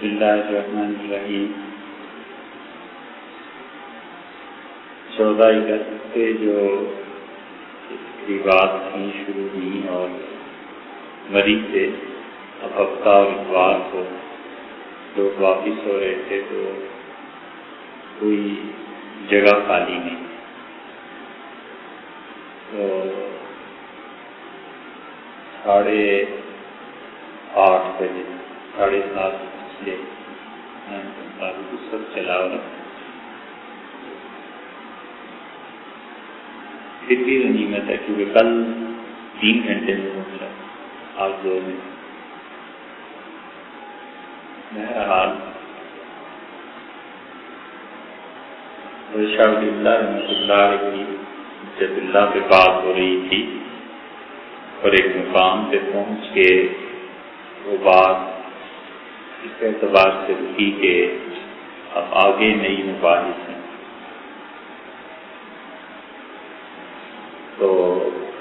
بسم اللہ الرحمن الرحیم۔ 14 اگست سے جو تقریبات تھیں شروع ہوئی اور مریض سے اب ہفتہ اور اتوار کو لوگ واپس ہو رہے تھے تو کوئی جگہ خالی نہیں، تو 8:30 بجے 7:30 بجے سب چلا رہا، پھر بھی غنیمت ہے کیونکہ کل 3 گھنٹے میں پہنچا، آج 2 میں۔ بہرحال شاہ ولی اللہ رحمۃ اللہ علیہ کی جب اللہ پہ بات ہو رہی تھی اور ایک مقام پہ پہنچ کے وہ بات اس اعتبار سے رکی کہ اب آگے نئی مباحث ہیں، تو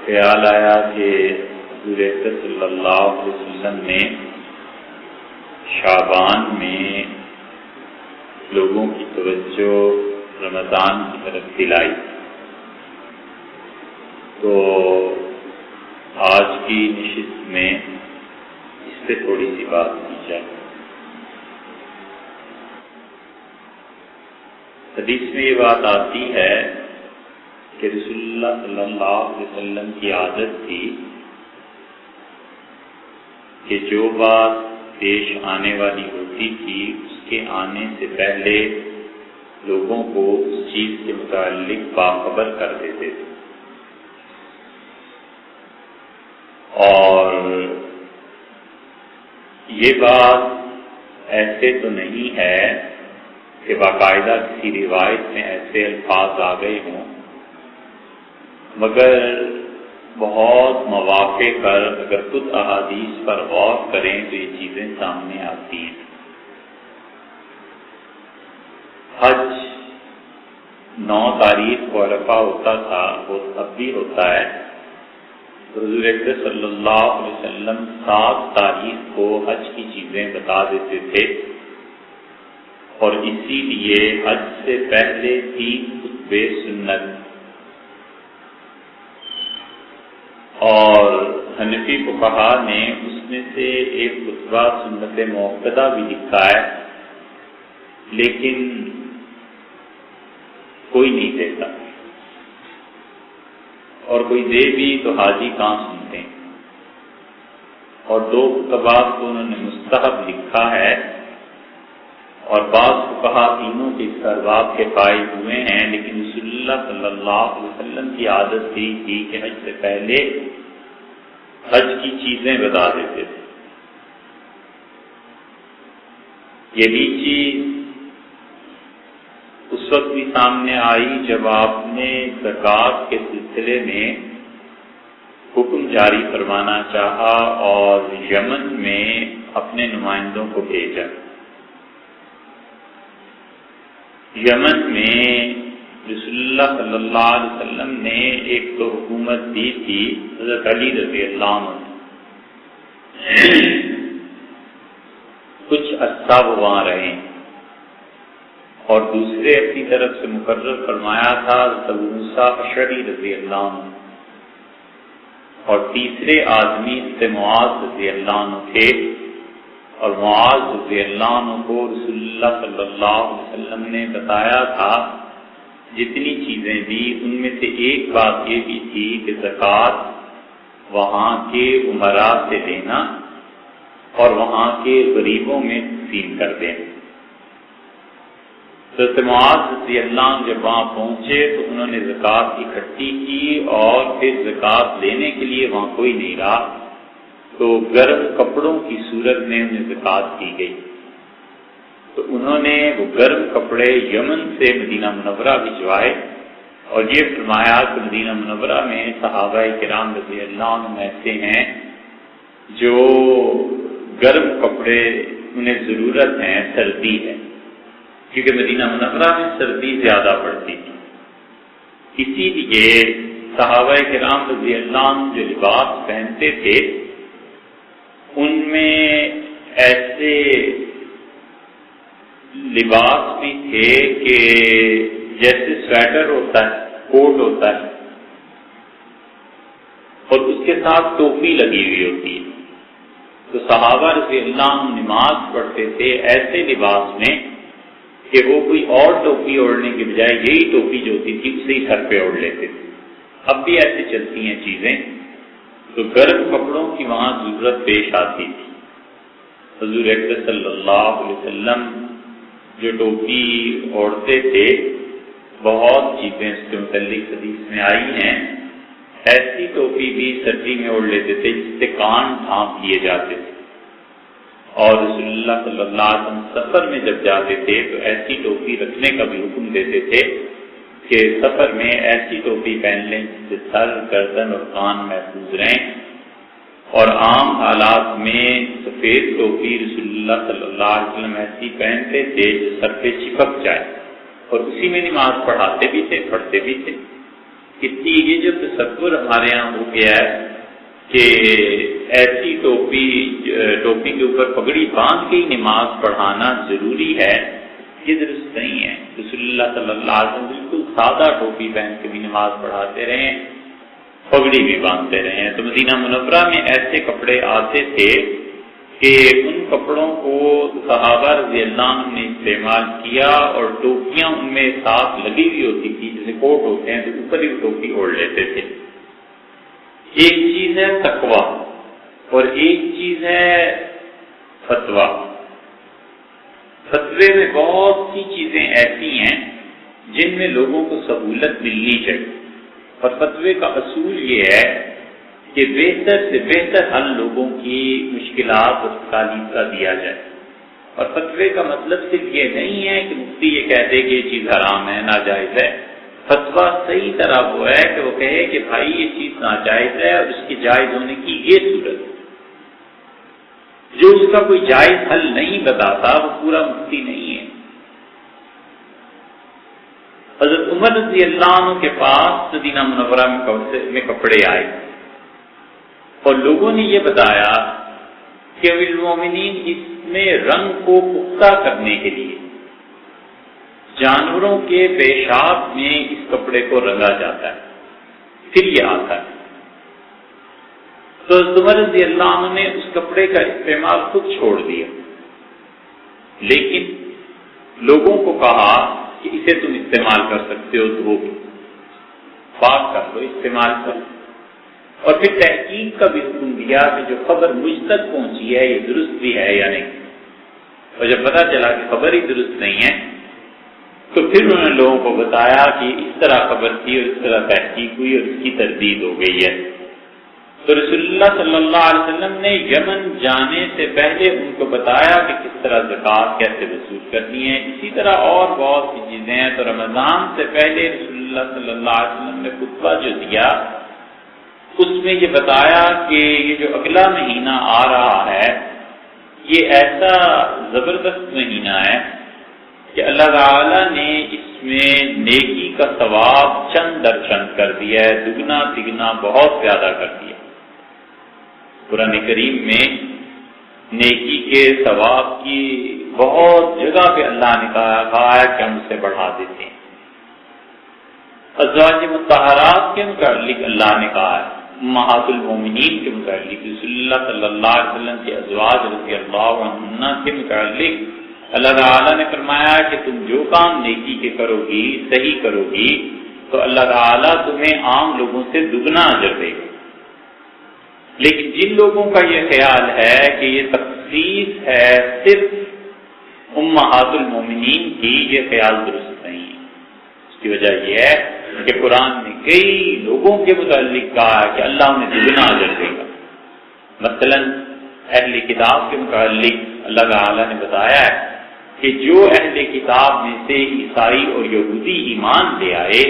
خیال آیا کہ حضور اکرم صلی اللہ علیہ وسلم نے شعبان میں لوگوں کی توجہ رمضان کی طرف دلائی، تو آج کی نشست میں اس پہ تھوڑی سی بات کی جائے۔ حدیث میں یہ بات آتی ہے کہ رسول اللہ صلی اللہ علیہ وسلم کی عادت تھی کہ جو بات پیش آنے والی ہوتی تھی اس کے آنے سے پہلے لوگوں کو اس چیز کے متعلق باخبر کر دیتے تھے، اور یہ بات ایسے تو نہیں ہے کہ باقاعدہ کسی روایت میں ایسے الفاظ آ گئے ہوں، مگر بہت مواقع پر اگر خود احادیث پر غور کریں تو یہ چیزیں سامنے آتی ہیں۔ حج 9 تاریخ کو عرفہ ہوتا تھا، وہ اب بھی ہوتا ہے، حضور اکرم صلی اللہ علیہ وسلم 7 تاریخ کو حج کی چیزیں بتا دیتے تھے، اور اسی لیے حج سے پہلے 3 خطبے سنت، اور حنفی فقہا نے اس میں سے ایک خطبہ سنت موقدہ بھی لکھا ہے، لیکن کوئی نہیں دیتا، اور کوئی دے بھی تو حاجی کہاں سنتے ہیں، اور 2 خطبات کو انہوں نے مستحب لکھا ہے، اور بعض فقہا تینوں کے استحباب کے قائل ہوئے ہیں، لیکن رسول اللہ صلی اللہ علیہ وسلم کی عادت یہی تھی کہ حج سے پہلے حج کی چیزیں بتا دیتے تھے۔ یہی چیز اس وقت بھی سامنے آئی جب آپ نے زکوٰۃ کے سلسلے میں حکم جاری فرمانا چاہا اور یمن میں اپنے نمائندوں کو بھیجا۔ یمن میں رسول اللہ صلی اللہ علیہ وسلم نے ایک تو حکومت دی تھی حضرت علی رضی اللہ عنہ، کچھ عرصہ وہ وہاں رہے، اور دوسرے اپنی طرف سے مقرر فرمایا تھا حضرت ابو موسیٰ اشعری رضی اللہ عنہ، اور تیسرے آدمی حضرت معاذ رضی اللہ عنہ تھے، اور معاذ رضی اللہ عنہ کو رسول اللہ صلی اللہ علیہ وسلم نے بتایا تھا جتنی چیزیں دی ان میں سے ایک بات یہ بھی تھی کہ زکوٰۃ وہاں کے امراء سے لینا اور وہاں کے غریبوں میں تقسیم کر دینا۔ حضرت معاذ رضی اللہ عنہ جب وہاں پہنچے تو انہوں نے زکوٰۃ اکٹھی کی، اور پھر زکوٰۃ لینے کے لیے وہاں کوئی نہیں رہا، تو گرم کپڑوں کی صورت میں انہیں زکوٰۃ دی گئی، تو انہوں نے وہ گرم کپڑے یمن سے مدینہ منورہ بھجوائے، اور یہ فرمایا کہ مدینہ منورہ میں صحابہ کرام رضی اللہ عنہ ایسے ہیں جو گرم کپڑے انہیں ضرورت ہے، سردی ہے، کیونکہ مدینہ منورہ میں سردی زیادہ پڑتی تھی، اسی لیے صحابہ کرام رضی اللہ عنہ جو لباس پہنتے تھے ان میں ایسے لباس بھی تھے کہ جیسے سویٹر ہوتا ہے، کوٹ ہوتا ہے، اور اس کے ساتھ ٹوپی لگی ہوئی ہوتی ہے، تو صحابہ رضی اللہ عنہ نماز پڑھتے تھے ایسے لباس میں کہ وہ کوئی اور ٹوپی اوڑھنے کے بجائے یہی ٹوپی جو ہوتی تھی اسے ہی سر پہ اوڑھ لیتے تھے۔ اب بھی ایسے چلتی ہیں چیزیں، تو گرم کپڑوں کی وہاں ضرورت پیش آتی تھی۔ حضور اکرم صلی اللہ علیہ وسلم جو ٹوپی اوڑھتے تھے، بہت چیزیں اس کے متعلق حدیث میں آئی ہیں۔ ایسی ٹوپی بھی سردی میں اوڑھ لیتے تھے جس سے کان ڈھانپ لیے جاتے تھے، اور رسول اللہ صلی اللہ علیہ وسلم سفر میں جب جاتے تھے تو ایسی ٹوپی رکھنے کا بھی حکم دیتے تھے کہ سفر میں ایسی ٹوپی پہن لیں جس سے سر، گردن اور کان محفوظ رہیں، اور عام حالات میں سفید ٹوپی رسول اللہ صلی اللہ علیہ وسلم ایسی پہنتے تھے جو سر پہ چپک جائے، اور اسی میں نماز پڑھاتے بھی تھے، پڑھتے بھی تھے۔ اتنی یہ جو تصور ہمارے یہاں ہو گیا ہے کہ ایسی ٹوپی کے اوپر پگڑی باندھ کے ہی نماز پڑھانا ضروری ہے، یہ درست نہیں ہے۔ رسول اللہ صلی اللہ علیہ وسلم بالکل سادہ ٹوپی پہن کے بھی نماز پڑھاتے رہے، پگڑی بھی باندھتے رہے ہیں۔ تو مدینہ منورہ میں ایسے کپڑے آتے تھے کہ ان کپڑوں کو صحابہ رضی اللہ عنہ نے استعمال کیا، اور ٹوپیاں ان میں ساتھ لگی ہوئی ہوتی تھی، جیسے کوٹ ہوتے ہیں تو اوپر ہی ٹوپی اوڑھ لیتے تھے۔ ایک چیز ہے تقویٰ اور ایک چیز ہے فتویٰ۔ فتوے میں بہت سی چیزیں ایسی ہیں جن میں لوگوں کو سہولت ملنی چاہیے، اور فتوے کا اصول یہ ہے کہ بہتر سے بہتر حل لوگوں کی مشکلات اور تکالیف کا دیا جائے۔ اور فتوے کا مطلب صرف یہ نہیں ہے کہ مفتی یہ کہتے کہ یہ چیز حرام ہے، ناجائز ہے۔ فتویٰ صحیح طرح وہ ہے کہ وہ کہے کہ بھائی یہ چیز ناجائز ہے اور اس کی جائز ہونے کی یہ صورت ہے۔ جو اس کا کوئی جائز حل نہیں بتاتا وہ پورا مفتی نہیں ہے۔ حضرت عمر رضی اللہ عنہ کے پاس مدینہ منورہ میں کپڑے آئے، اور لوگوں نے یہ بتایا کہ المومنین اس میں رنگ کو پختہ کرنے کے لیے جانوروں کے پیشاب میں اس کپڑے کو رنگا جاتا ہے، پھر یہ آتا ہے۔ تو عمر رضی اللہ عنہ نے اس کپڑے کا استعمال خود چھوڑ دیا، لیکن لوگوں کو کہا کہ اسے تم استعمال کر سکتے ہو، دھو کے پاک کر لو، استعمال کر لو۔ اور پھر تحقیق کا بھی حکم دیا کہ جو خبر مجھ تک پہنچی ہے یہ درست بھی ہے یا نہیں، اور جب پتا چلا کہ خبر ہی درست نہیں ہے تو پھر انہوں نے لوگوں کو بتایا کہ اس طرح خبر تھی اور اس طرح تحقیق ہوئی اور اس کی تردید ہو گئی ہے۔ تو رسول اللہ صلی اللہ علیہ وسلم نے یمن جانے سے پہلے ان کو بتایا کہ کس طرح زکوٰۃ کیسے وصول کرنی ہے۔ اسی طرح اور بہت سی چیزیں ہیں۔ تو رمضان سے پہلے رسول اللہ صلی اللہ علیہ وسلم نے خطبہ جو دیا اس میں یہ بتایا کہ یہ جو اگلا مہینہ آ رہا ہے یہ ایسا زبردست مہینہ ہے کہ اللہ تعالیٰ نے اس میں نیکی کا ثواب چند در چند کر دیا ہے، دگنا تگنا بہت زیادہ کر دیا۔ قرآن کریم میں نیکی کے ثواب کی بہت جگہ پہ اللہ نے کہا ہے کہ ہم اسے بڑھا دیتے ہیں۔ ازواج مطہرات کے متعلق اللہ نے کہا ہے، امہات المومنین کے متعلق، رسول اللہ صلی اللہ علیہ وسلم کے ازواج رضی اللہ عنہن کے متعلق اللہ تعالیٰ نے فرمایا کہ تم جو کام نیکی کے کرو گی، صحیح کرو گی، تو اللہ تعالیٰ تمہیں عام لوگوں سے دگنا اجر دے گا۔ لیکن جن لوگوں کا یہ خیال ہے کہ یہ تخصیص ہے صرف امہات المومنین کی، یہ خیال درست نہیں ہے۔ اس کی وجہ یہ ہے کہ قرآن نے کئی لوگوں کے متعلق کہا کہ اللہ انہیں دگنا اجر دے گا۔ مثلا اہل کتاب کے متعلق اللہ تعالیٰ نے بتایا ہے کہ جو اہل کتاب میں سے عیسائی اور یہودی ایمان لے آئے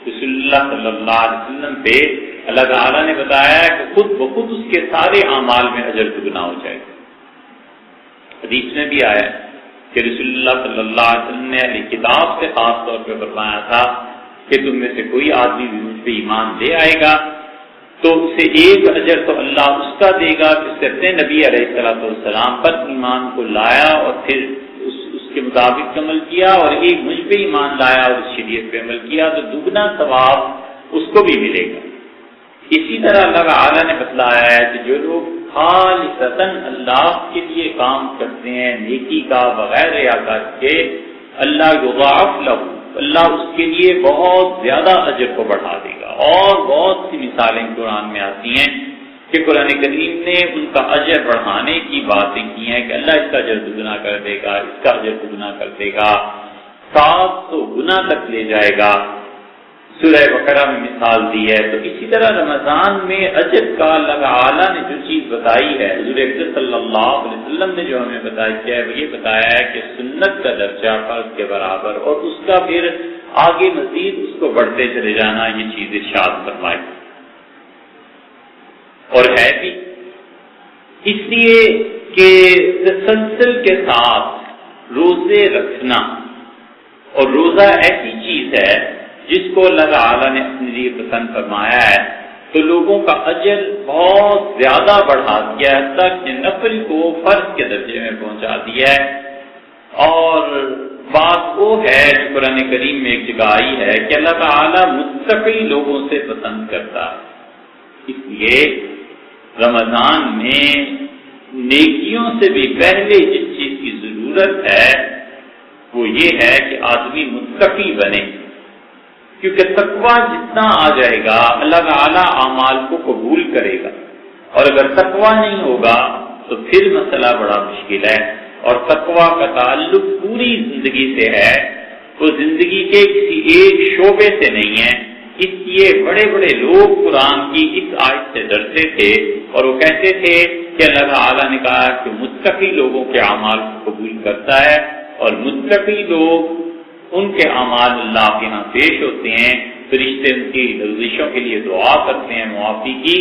رسول اللہ صلی اللہ علیہ وسلم پہ، اللہ تعالیٰ نے بتایا کہ خود بخود اس کے سارے اعمال میں اجر دگنا ہو جائے گا۔ حدیث میں بھی آیا کہ رسول اللہ صلی اللہ علیہ وسلم نے اہل کتاب سے خاص طور پہ فرمایا تھا کہ تم میں سے کوئی آدمی بھی مجھ پہ ایمان لے آئے گا تو اسے ایک اجر تو اللہ اس کا دے گا کہ اس نے اپنے نبی علیہ السلام پر ایمان کو لایا اور پھر اس کے مطابق عمل کیا اور ایک مجھ پہ ایمان لایا اور اس شریعت پہ عمل کیا تو دگنا ثواب اس کو بھی ملے گا۔ اسی طرح اللہ تعالیٰ نے بتلایا ہے کہ جو لوگ خالصتاً اللہ کے لیے کام کرتے ہیں نیکی کا بغیر ریاکاری کے، اللہ یضاعف لہ، اللہ اس کے لیے بہت زیادہ اجر کو بڑھا دے گا۔ اور بہت سی مثالیں قرآن میں آتی ہیں کہ قرآن کریم نے ان کا اجر بڑھانے کی باتیں کی ہیں کہ اللہ اس کا اجر دگنا کر دے گا، اس کا اجر دگنا کر دے گا، 700 گنا تک لے جائے گا۔ سورہ بقرہ میں مثال دی ہے۔ تو اسی طرح رمضان میں اجر کا اللہ تعالیٰ نے جو چیز بتائی ہے، حضور اکرم صلی اللہ علیہ وسلم نے جو ہمیں بتایا ہے وہ یہ بتایا ہے کہ سنت کا درجہ فرض کے برابر اور اس کا پھر آگے مزید اس کو بڑھتے چلے جانا، یہ چیز ارشاد فرمائی۔ اور ہے بھی اس لیے کہ تسلسل کے ساتھ روزے رکھنا، اور روزہ ایسی چیز ہے جس کو اللہ تعالیٰ نے اپنے لیے پسند فرمایا ہے تو لوگوں کا اجر بہت زیادہ بڑھا دیا ہے، حتیٰ کہ نفل کو فرض کے درجے میں پہنچا دیا ہے۔ اور بات وہ ہے جو قرآن کریم میں ایک جگہ آئی ہے کہ اللہ تعالیٰ متقی لوگوں سے پسند کرتا ہے۔ اس لیے رمضان میں نیکیوں سے بھی پہلے جس چیز کی ضرورت ہے وہ یہ ہے کہ آدمی متقی بنے، کیونکہ تقویٰ جتنا آ جائے گا اللہ تعالیٰ اعمال کو قبول کرے گا، اور اگر تقویٰ نہیں ہوگا تو پھر مسئلہ بڑا مشکل ہے۔ اور تقویٰ کا تعلق پوری زندگی سے ہے، وہ زندگی کے کسی ایک شعبے سے نہیں ہے۔ اس لیے بڑے بڑے لوگ قرآن کی اس آیت سے ڈرتے تھے اور وہ کہتے تھے کہ اللہ تعالیٰ نے کہا کہ متقی لوگوں کے اعمال کو قبول کرتا ہے، اور متقی لوگ ان کے اعمال اللہ کے ہاں پیش ہوتے ہیں، فرشتے ان کی لغزشوں کے لیے دعا کرتے ہیں معافی کی۔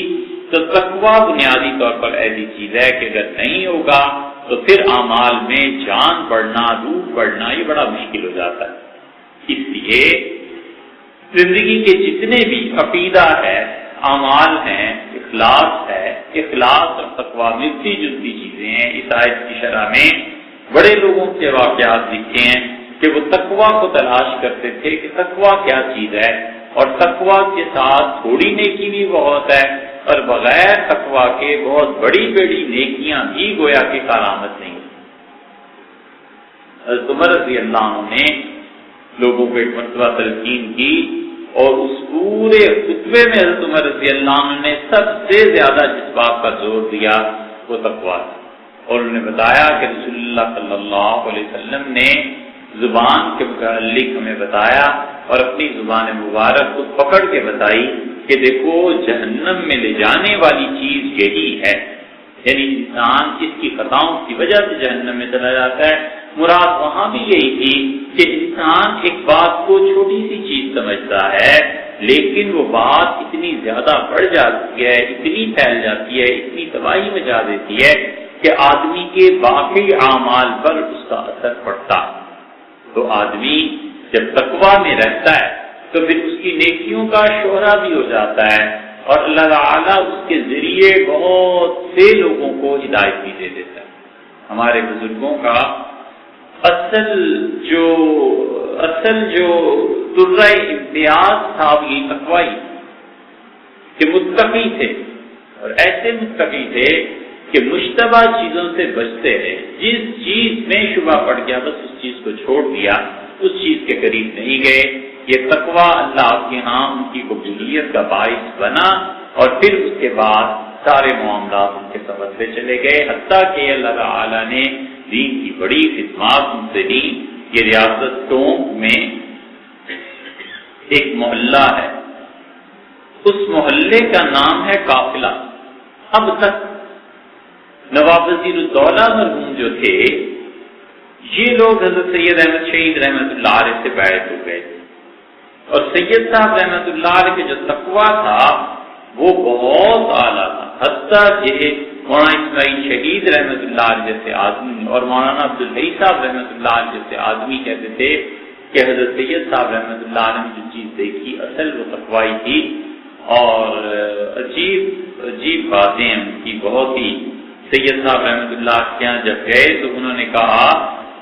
تو تقویٰ بنیادی طور پر ایسی چیز ہے کہ اگر نہیں ہوگا تو پھر اعمال میں جان بڑھنا، روح بڑھنا یہ بڑا مشکل ہو جاتا ہے۔ اس لیے زندگی کے جتنے بھی عقیدہ ہے، اعمال ہیں، اخلاص ہے، اخلاص اور تقویٰ ملتی جلتی چیزیں ہیں۔ اس آیت کی شرح میں بڑے لوگوں کے واقعات لکھے ہیں کہ وہ تقویٰ کو تلاش کرتے تھے کہ تقویٰ کیا چیز ہے، اور تقویٰ کے ساتھ تھوڑی نیکی بھی بہت ہے، اور بغیر تقویٰ کے بہت بڑی بڑی نیکیاں بھی گویا کہ کارآمد نہیں۔ حضرت عمر رضی اللہ عنہ نے لوگوں کو ایک مرتبہ تلقین کی، اور اس پورے خطبے میں حضرت عمر رضی اللہ عنہ نے سب سے زیادہ جس بات پر زور دیا وہ تقویٰ، اور انہوں نے بتایا کہ رسول اللہ صلی اللہ علیہ وسلم نے زبان کے متعلق ہمیں بتایا اور اپنی زبان مبارک کو پکڑ کے بتائی کہ دیکھو جہنم میں لے جانے والی چیز یہی ہے، یعنی انسان اس کی خطاؤں کی وجہ سے جہنم میں چلا جاتا ہے۔ مراد وہاں بھی یہی تھی کہ انسان ایک بات کو چھوٹی سی چیز سمجھتا ہے، لیکن وہ بات اتنی زیادہ بڑھ جاتی ہے، اتنی پھیل جاتی ہے، اتنی تباہی مچا دیتی ہے کہ آدمی کے باقی اعمال پر اس کا اثر پڑتا ہے۔ تو آدمی جب تقویٰ میں رہتا ہے تو پھر اس کی نیکیوں کا شہرہ بھی ہو جاتا ہے، اور اللہ تعالیٰ اس کے ذریعے بہت سے لوگوں کو ہدایت بھی دے دیتا ہے۔ ہمارے بزرگوں کا اصل جو درہ امتیاز تھا وہ یہ تقویٰ کہ متقی تھے، اور ایسے متقی تھے کہ مشتبہ چیزوں سے بچتے رہے۔ جس چیز میں شبہ پڑ گیا بس اس چیز کو چھوڑ دیا، اس چیز کے قریب نہیں گئے۔ یہ تقویٰ اللہ کے ہاں ان کی قبولیت کا باعث بنا، اور پھر اس کے بعد سارے معاملات ان کے سمجھتے چلے گئے، حتیٰ کہ اللہ تعالیٰ نے دین کی بڑی خدمات ان سے دی۔ یہ ریاست ٹونک میں ایک محلہ ہے، اس محلے کا نام ہے قافلہ۔ اب تک نواب وزیر الدولہ مرحوم جو تھے یہ لوگ حضرت سید احمد شہید رحمۃ اللہ علیہ سے بیعت ہو گئے، اور سید صاحب رحمۃ اللہ علیہ کے جو تقویٰ تھا وہ بہت اعلیٰ تھا، حتیٰ کہ مولانا اسماعیل شہید رحمۃ اللہ علیہ جیسے آدمی اور مولانا عبدالحی صاحب رحمۃ اللہ علیہ جیسے آدمی کہتے تھے کہ حضرت سید صاحب رحمۃ اللہ علیہ نے جو چیز دیکھی اصل وہ تقویٰ تھی، اور عجیب باتیں ان کی بہت ہی۔ سید صاحب رحمۃ اللہ کے یہاں جب گئے تو انہوں نے کہا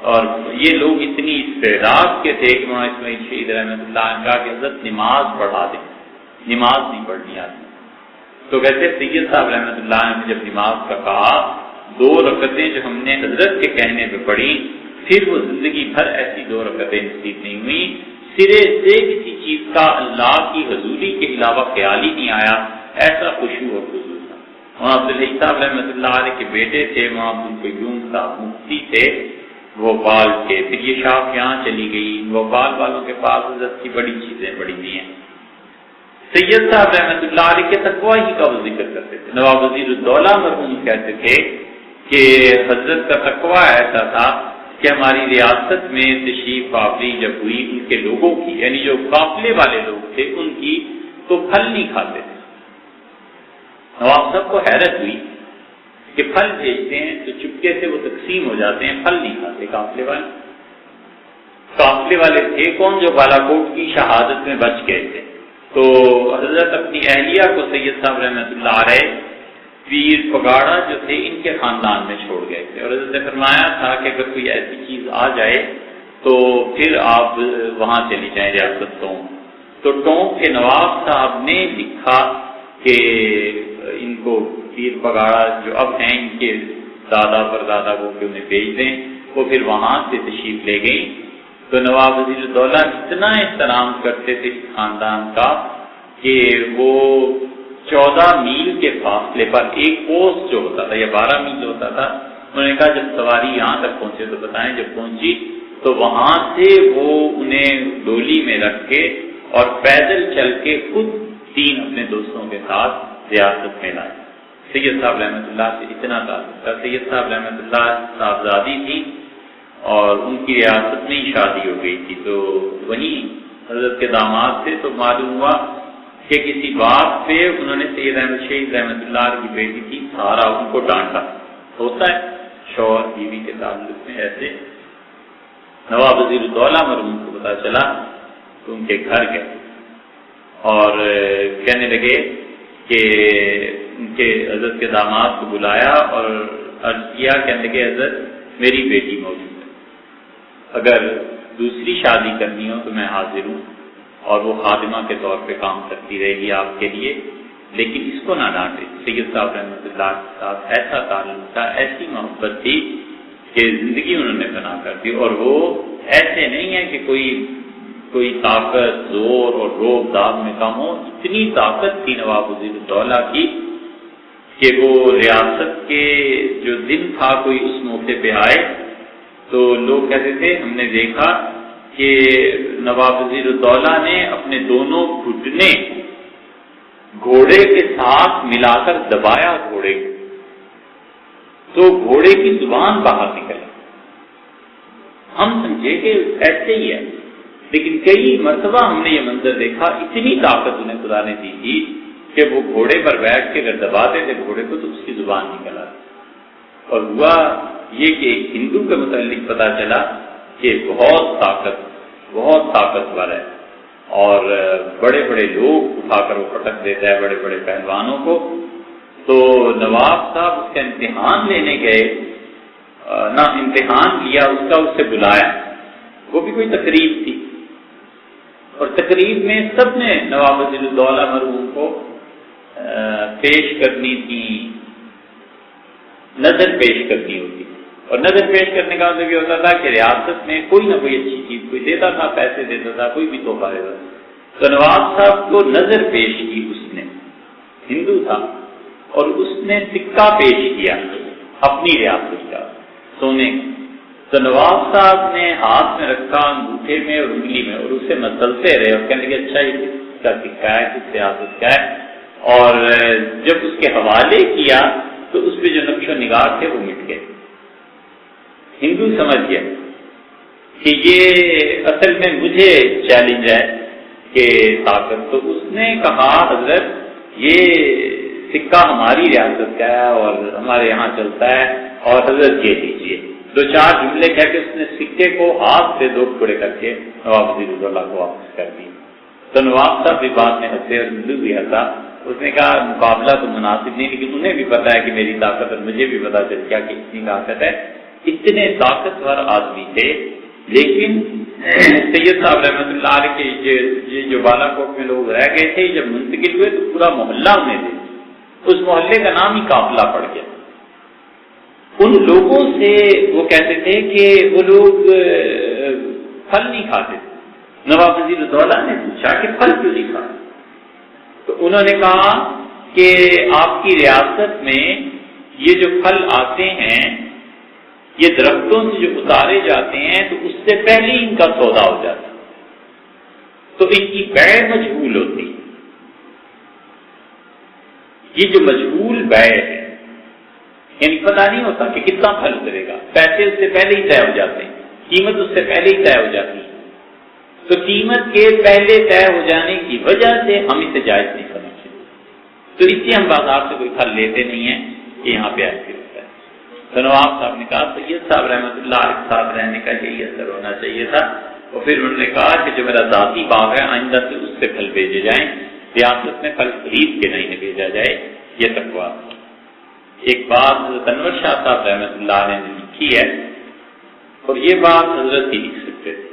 اور یہ لوگ اتنی استعداد کے تھے کہ مولانا اسماعیل شہید رحمۃ اللہ عنہ کا کہ حضرت نماز پڑھا دیں، نماز نہیں پڑھنی آتی. تو کہتے سید صاحب رحمۃ اللہ عنہ نے جب نماز کا کہا، 2 رکعتیں جو ہم نے حضرت کے کہنے پہ پڑھی، پھر وہ زندگی بھر ایسی 2 رکعتیں نصیب نہیں ہوئی. سرے سے کسی چیز کا اللہ کی حضوری کے علاوہ خیال ہی نہیں آیا. ایسا خشوع اور خضوع تھا. وہاں عبدالحی صاحب رحمۃ اللہ علیہ کے بیٹے تھے، وہاں عبدالقیوم صاحب مفتی تھے بھوپال کے. پھر یہ شاخ یہاں چلی گئی. بھوپال والوں کے پاس حضرت کی بڑی چیزیں پڑی ہوئی ہیں. سید صاحب رحمۃ اللہ علیہ کے تقوی ہی کا وہ ذکر کرتے تھے. نواب وزیر الدولہ مرحوم کہتے تھے کہ حضرت کا تقوی ایسا تھا کہ ہماری ریاست میں تشریف آوری جب ہوئی ان کے لوگوں کی، یعنی جو قافلے والے لوگ تھے ان کی، تو پھل نہیں کھاتے تھے. نواب صاحب کو حیرت ہوئی کہ پھل بھیجتے ہیں تو چپکے سے وہ تقسیم ہو جاتے ہیں، پھل نہیں کھاتے قافلے والے. قافلے والے تھے کون؟ جو بالا کوٹ کی شہادت میں بچ گئے تھے. تو حضرت اپنی اہلیہ کو سید صاحب رحمۃ اللہ علیہ پیر پگاڑا جو تھے ان کے خاندان میں چھوڑ گئے تھے، اور حضرت نے فرمایا تھا کہ اگر کوئی ایسی چیز آ جائے تو پھر آپ وہاں چلی جائیں ریاست ٹونک. تو ٹونک کے نواب صاحب نے لکھا کہ ان کو پیر پگاڑا جو اب ہیں ان کے دادا پردادا کو کہ انہیں بھیج دیں. وہ پھر وہاں سے تشریف لے گئی. تو نواب وزیر الدولہ اتنا احترام کرتے تھے اس خاندان کا کہ وہ 14 میل کے فاصلے پر ایک پوسٹ جو ہوتا تھا یا 12 میل ہوتا تھا، انہوں نے کہا جب سواری یہاں تک پہنچے تو بتائیں. جب پہنچی تو وہاں سے وہ انہیں ڈولی میں رکھ کے اور پیدل چل کے خود 3 اپنے دوستوں کے ساتھ ریاست میں لائے. سید صاحب رحمۃ اللہ سے اتنا تعلق تھا. سید صاحب رحمۃ اللہ صاحبزادی تھی اور ان کی ریاست میں ہی شادی ہو گئی تھی. تو وہیں حضرت کے داماد تھے. تو معلوم ہوا کہ کسی بات پہ انہوں نے سید احمد شہید رحمۃ اللہ کی بیٹی تھی سارا ان کو ڈانٹا. ہوتا ہے شوہر بیوی کے تعلق میں ایسے. نواب وزیر الدولہ مرحوم کو پتا چلا تو ان کے گھر گئے اور کہنے لگے کہ ان کے حضرت کے داماد کو بلایا اور عرض کیا. کہنے لگے حضرت میری بیٹی موجود ہے، اگر دوسری شادی کرنی ہو تو میں حاضر ہوں اور وہ خادمہ کے طور پہ کام کرتی رہے گی آپ کے لیے، لیکن اس کو نہ ڈانٹے. سید صاحب رحمۃ اللہ کے ساتھ ایسا تعلق تھا، ایسی محبت تھی کہ زندگی انہوں نے بنا کر دی. اور وہ ایسے نہیں ہے کہ کوئی طاقت زور اور روب داب میں کم ہو. اتنی طاقت تھی نواب وزیر الدولہ کی کہ وہ ریاست کے جو دن تھا کوئی اس موقع پہ آئے تو لوگ کہتے تھے ہم نے دیکھا کہ نواب وزیر الدولہ نے اپنے دونوں گھٹنے گھوڑے کے ساتھ ملا کر دبایا گھوڑے کو، تو گھوڑے کی زبان باہر نکل. ہم سمجھے کہ ایسے ہی ہے، لیکن کئی مرتبہ ہم نے یہ منظر دیکھا. اتنی طاقت انہیں خدا نے دی تھی کہ وہ گھوڑے پر بیٹھ کے اگر دباتے تھے گھوڑے کو تو اس کی زبان نکل آتی. اور ہوا یہ کہ ہندو کے متعلق پتا چلا کہ بہت طاقتور ہے اور بڑے بڑے لوگ اٹھا کر وہ پٹک دیتا ہے بڑے بڑے پہلوانوں کو. تو نواب صاحب اس کا امتحان لینے گئے، نہ امتحان لیا اس کا، اس سے بلایا. وہ بھی کوئی تقریب تھی اور تقریب میں سب نے نواب وزیر الدولہ مرحوم کو پیش کرنی تھی، نظر پیش کرنی ہوتی. اور نظر پیش کرنے کا مطلب یہ ہوتا تھا کہ ریاست میں کوئی نہ کوئی اچھی چیز کوئی دیتا تھا، پیسے دیتا تھا، کوئی بھی تحفہ دیتا تھا. تو نواب صاحب کو نظر پیش کی اس نے، ہندو تھا، اور اس نے سکہ پیش کیا اپنی ریاست کا سونے کا. تو نواب صاحب نے ہاتھ میں رکھا انگوٹھے میں اور انگلی میں اور اسے مسلتے رہے اور کہنے لگے اچھا یہ کس کا سکہ ہے، کس ریاست کا ہے. اور جب اس کے حوالے کیا تو اس پہ جو نقش و نگار تھے وہ مٹ گئے. ہندو سمجھ گیا کہ یہ اصل میں مجھے چیلنج ہے کہ طاقت. تو اس نے کہا حضرت یہ سکہ ہماری ریاست کا ہے اور ہمارے یہاں چلتا ہے اور حضرت یہ دیجیے. 2-4 جملے کہہ کے اس نے سکے کو ہاتھ سے 2 ٹکڑے کر کے نواب وزیر الدولہ کو واپس کر دی. تو نواب صاحب بھی بات میں ہنسے اور ہندو بھی ہنسا. اس نے کہا مقابلہ تو مناسب نہیں، لیکن انہیں بھی پتا ہے کہ میری طاقت اور مجھے بھی پتا چل گیا کہ اتنی طاقت ہے اتنے طاقتور آدمی تھے، لیکن سید صاحب رحمۃ اللہ علیہ کے جو بالا کوٹ میں لوگ رہ گئے تھے، جب منتقل ہوئے تو پورا محلہ انہیں دے، اس محلے کا نام ہی قافلہ پڑ گیا۔ ان لوگوں سے وہ کہتے تھے کہ وہ لوگ پھل نہیں کھاتے تھے۔ نواب وزیر الدولہ نے پوچھا کہ پھل کیوں نہیں کھاتے؟ تو انہوں نے کہا کہ آپ کی ریاست میں یہ جو پھل آتے ہیں، یہ درختوں سے جو اتارے جاتے ہیں تو اس سے پہلے ان کا سودا ہو جاتا ہے، تو ان کی بیع مجہول ہوتی ہے۔ یہ جو مجہول بیع ہے، یعنی پتہ نہیں ہوتا کہ کتنا پھل اترے گا، پیسے اس سے پہلے ہی طے ہو جاتے ہیں، قیمت اس سے پہلے ہی طے ہو جاتی ہے، تو قیمت کے پہلے طے ہو جانے کی وجہ سے ہم اسے جائز نہیں سمجھتے، تو اس لیے ہم بازار سے کوئی پھل لیتے نہیں ہیں کہ یہاں پہ ایسے ہوتا ہے۔ تو نواب صاحب نے کہا سید صاحب رحمۃ اللہ علیہ کے ساتھ رہنے کا یہی اثر ہونا چاہیے تھا، اور پھر انہوں نے کہا کہ جو میرا ذاتی باغ ہے آئندہ سے اس سے پھل بھیجے جائیں، ریاست میں پھل خرید کے نہیں بھیجا جائے، یہ تقویٰ۔ ایک بات حضرت انور شاہ صاحب رحمۃ اللہ علیہ نے لکھی ہے، اور یہ بات حضرت ہی لکھ سکتے تھے۔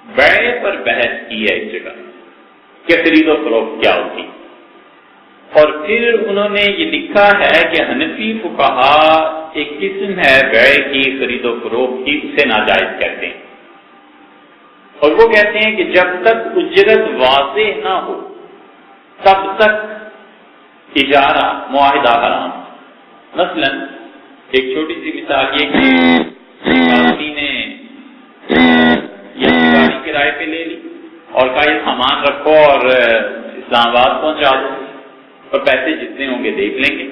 بیع پر بحث کی ہے ایک جگہ کہ خرید و فروخت کیا ہوتی، اور پھر انہوں نے یہ لکھا ہے کہ حنفی فقہا ایک قسم ہے بیع کی، خرید و فروخت کی، اسے ناجائز کہتے ہیں، اور وہ کہتے ہیں کہ جب تک اجرت واضح نہ ہو تب تک اجارہ معاہدہ حرام۔ مثلا ایک چھوٹی سی مثال یہ کہ آدمی نے یہ گاڑی کرائے پہ لے لی اور کہا یہ سامان رکھو اور اسلام آباد پہنچا دو، اور پیسے جتنے ہوں گے دیکھ لیں گے،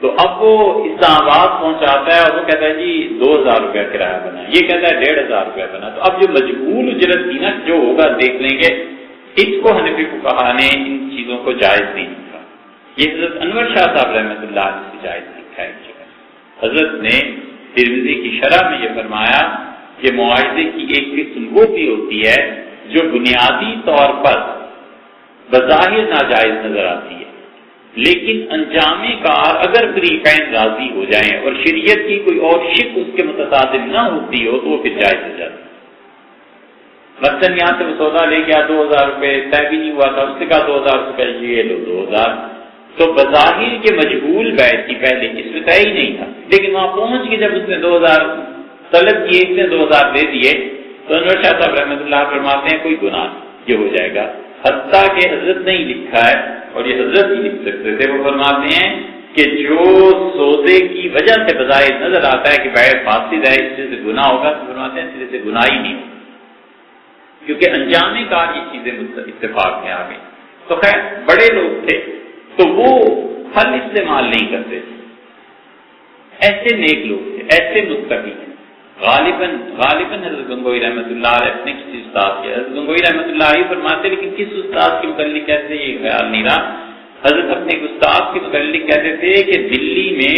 تو اب وہ اسلام آباد پہنچاتا ہے اور وہ کہتا ہے جی 2000 روپیہ کرایہ بنا، یہ کہتا ہے 1500 روپیہ بنا، تو اب جو مجبور اجرت تھی نا جو ہوگا دیکھ لیں گے، اس کو حنفی فقہا نے ان چیزوں کو جائز نہیں لکھا۔ یہ حضرت انور شاہ صاحب رحمۃ اللہ علیہ سے جائز لکھا ہے۔ حضرت نے ترمذی کی شرح میں یہ فرمایا کہ معاہدے کی ایک قسم وہ بھی ہوتی ہے جو بنیادی طور پر بظاہر ناجائز نظر آتی ہے، لیکن انجام کار اگر فریقین راضی ہو جائیں اور شریعت کی کوئی اور شک اس کے متصادم نہ ہوتی ہو تو وہ پھر جائز ہو جاتی ہے۔ مثلاً یہاں سے وہ سودا لے گیا 2000 روپے، طے بھی نہیں ہوا تھا، اس نے کہا 2000 روپے یہ لو 2000، تو بظاہر کے مجہول بیع کی پہلے اس میں طے ہی نہیں تھا، لیکن وہاں پہنچ کے جب اس نے 2000 طلب کیے، اس نے 2000 دے دیے، تو انور شاہ صاحب رحمۃ اللہ فرماتے ہیں کوئی گناہ یہ ہو جائے گا، حتیٰ کہ حضرت نے ہی لکھا ہے اور یہ حضرت ہی لکھ سکتے تھے، وہ فرماتے ہیں کہ جو سودے کی وجہ سے بظاہر نظر آتا ہے کہ بیع فاسد ہے، اس سے گناہ ہوگا، تو فرماتے ہیں اس سے گناہ ہی نہیں ہوگا، کیونکہ انجام کار یہ چیزیں اتفاق میں آ گئی۔ تو خیر بڑے لوگ تھے تو وہ پھل استعمال نہیں کرتے تھے، ایسے نیک لوگ تھے، ایسے متقی ہیں۔ غالباً حضرت گنگوئی رحمۃ اللہ علیہ اپنے کسی استاد کے، حضرت گنگوئی رحمۃ اللہ علیہ فرماتے لیکن کس استاد کے متعلق کہتے یہ خیال نہیں رہا، حضرت اپنے ایک استاد کے متعلق کہتے تھے کہ دلی میں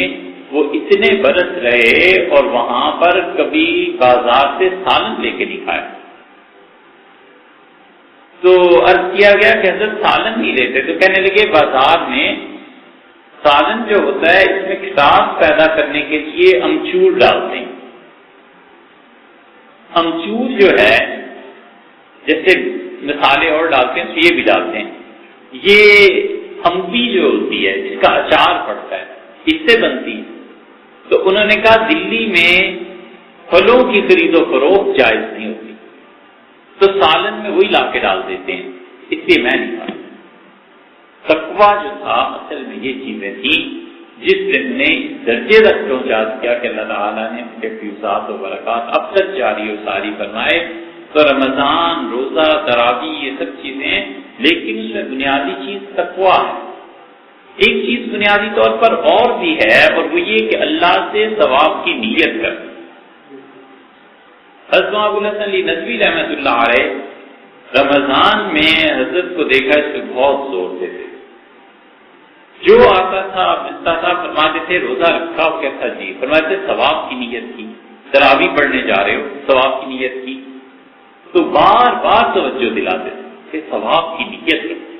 وہ اتنے برس رہے اور وہاں پر کبھی بازار سے سالن لے کے نہیں کھایا، تو عرض کیا گیا کہ حضرت سالن نہیں لیتے، تو کہنے لگے بازار میں سالن جو ہوتا ہے اس میں کھٹاس پیدا کرنے کے لیے امچور ڈالتے ہیں، امچور جو ہے جیسے مسالے اور ڈالتے ہیں تو یہ بھی ڈالتے ہیں، یہ امبی جو ہوتی ہے اس کا اچار پڑتا ہے، اس سے بنتی ہے، تو انہوں نے کہا دلی میں پھلوں کی خرید و فروخت جائز نہیں ہوتی، تو سالن میں وہی لا کے ڈال دیتے ہیں، اس لیے میں نہیں کھاتا۔ تقویٰ جو تھا اصل میں یہ چیزیں تھیں جس نے انہیں اس درجے تک پہنچا دیا کہ اللہ تعالیٰ نے ان کے فیوزات و برکات اب تک جاری و ساری فرمائے۔ تو رمضان، روزہ، تراویح یہ سب چیزیں، لیکن اس میں بنیادی چیز تقویٰ ہے۔ ایک چیز بنیادی طور پر اور بھی ہے، اور وہ یہ کہ اللہ سے ثواب کی نیت کر۔ حضرت ابو الحسن علی ندوی رحمۃ اللہ علیہ رمضان میں حضرت کو دیکھا اس پہ بہت زور دیتے، جو آتا تھا ملتا تھا فرماتے تھے روزہ رکھا ہو، کیسا جی؟ فرماتے تھے ثواب کی نیت کی، تراویح پڑھنے جا رہے ہو ثواب کی نیت کی، تو بار بار توجہ دلاتے تھے کہ ثواب کی نیت رکھو،